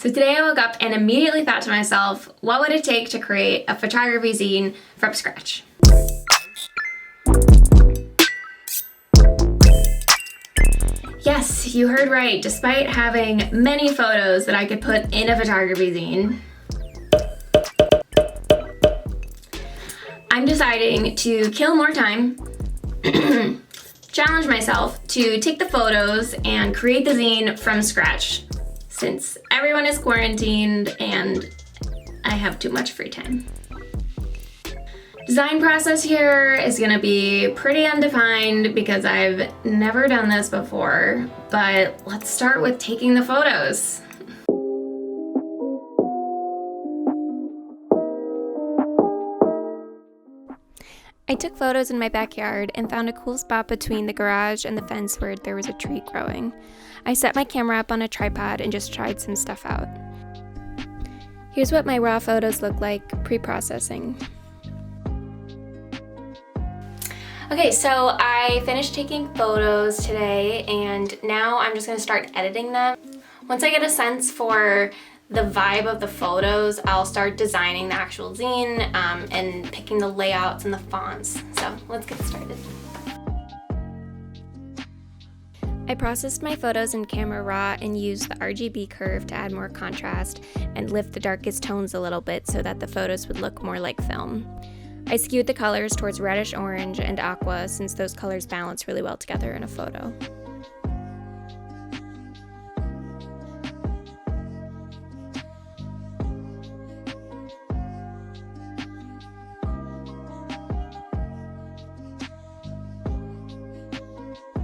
So today I woke up and immediately thought to myself, what would it take to create a photography zine from scratch? Yes, you heard right. Despite having many photos that I could put in a photography zine, I'm deciding to kill more time, challenge myself to take the photos and create the zine from scratch, since everyone is quarantined and I have too much free time. Design process here is gonna be pretty undefined because I've never done this before, but let's start with taking the photos. I took photos in my backyard and found a cool spot between the garage and the fence where there was a tree growing. I set my camera up on a tripod and just tried some stuff out. Here's what my raw photos look like pre-processing. Okay, so I finished taking photos today and now I'm just gonna start editing them. Once I get a sense for the vibe of the photos, I'll start designing the actual zine and picking the layouts and the fonts. So let's get started. I processed my photos in Camera Raw and used the RGB curve to add more contrast and lift the darkest tones a little bit so that the photos would look more like film. I skewed the colors towards reddish orange and aqua since those colors balance really well together in a photo.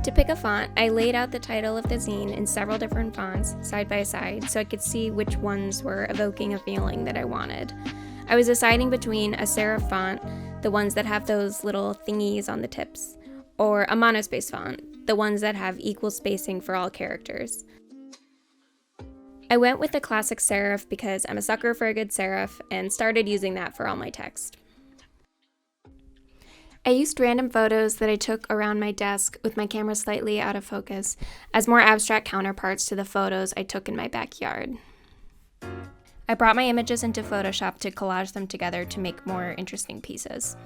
To pick a font, I laid out the title of the zine in several different fonts side by side so I could see which ones were evoking a feeling that I wanted. I was deciding between a serif font, the ones that have those little thingies on the tips, or a monospace font, the ones that have equal spacing for all characters. I went with the classic serif because I'm a sucker for a good serif and started using that for all my text. I used random photos that I took around my desk with my camera slightly out of focus as more abstract counterparts to the photos I took in my backyard. I brought my images into Photoshop to collage them together to make more interesting pieces.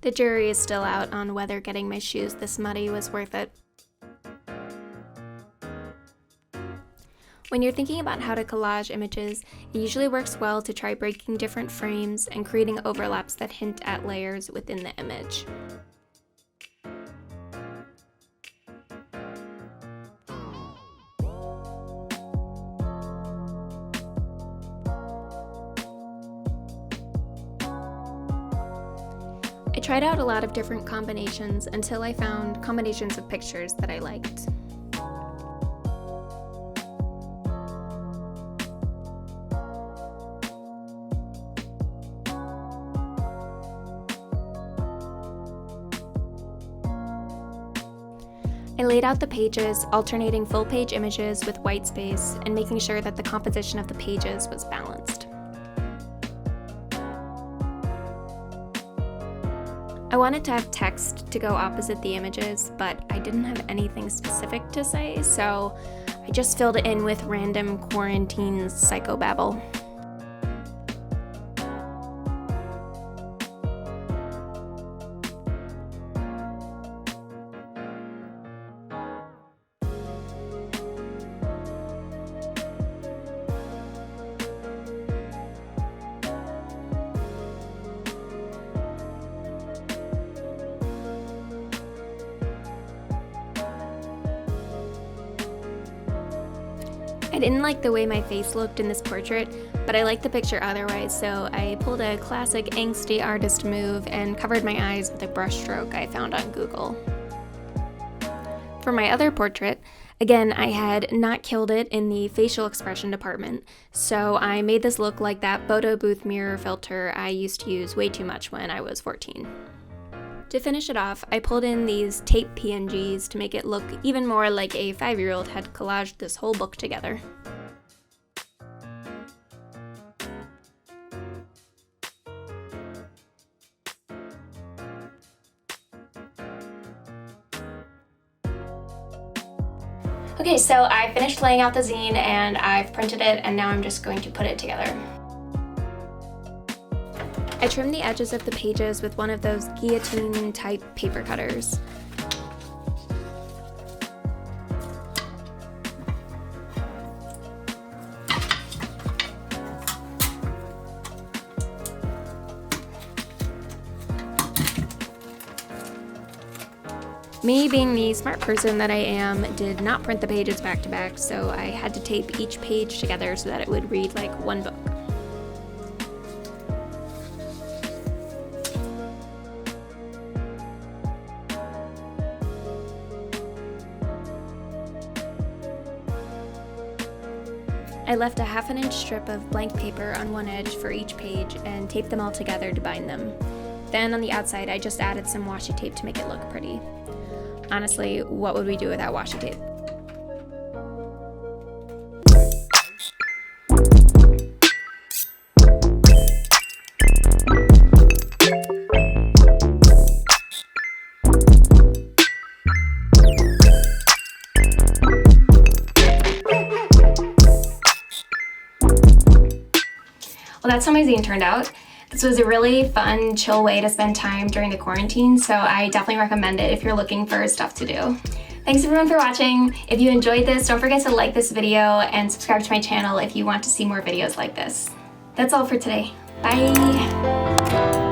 The jury is still out on whether getting my shoes this muddy was worth it. When you're thinking about how to collage images, it usually works well to try breaking different frames and creating overlaps that hint at layers within the image. I tried out a lot of different combinations until I found combinations of pictures that I liked. I laid out the pages, alternating full-page images with white space and making sure that the composition of the pages was balanced. I wanted to have text to go opposite the images, but I didn't have anything specific to say, so I just filled it in with random quarantine psychobabble. I didn't like the way my face looked in this portrait, but I liked the picture otherwise, so I pulled a classic angsty artist move and covered my eyes with a brushstroke I found on Google. For my other portrait, again, I had not killed it in the facial expression department, so I made this look like that photo booth mirror filter I used to use way too much when I was 14. To finish it off, I pulled in these tape PNGs to make it look even more like a 5-year-old had collaged this whole book together. Okay, so I finished laying out the zine and I've printed it, and now I'm just going to put it together. I trimmed the edges of the pages with one of those guillotine type paper cutters. Me, being the smart person that I am, did not print the pages back to back, so I had to tape each page together so that it would read like one book. I left a 1/2 inch strip of blank paper on one edge for each page and taped them all together to bind them. Then on the outside, I just added some washi tape to make it look pretty. Honestly, what would we do without washi tape? Well, that's how my zine turned out. This was a really fun, chill way to spend time during the quarantine, so I definitely recommend it if you're looking for stuff to do. Thanks everyone for watching. If you enjoyed this, don't forget to like this video and subscribe to my channel if you want to see more videos like this. That's all for today. Bye!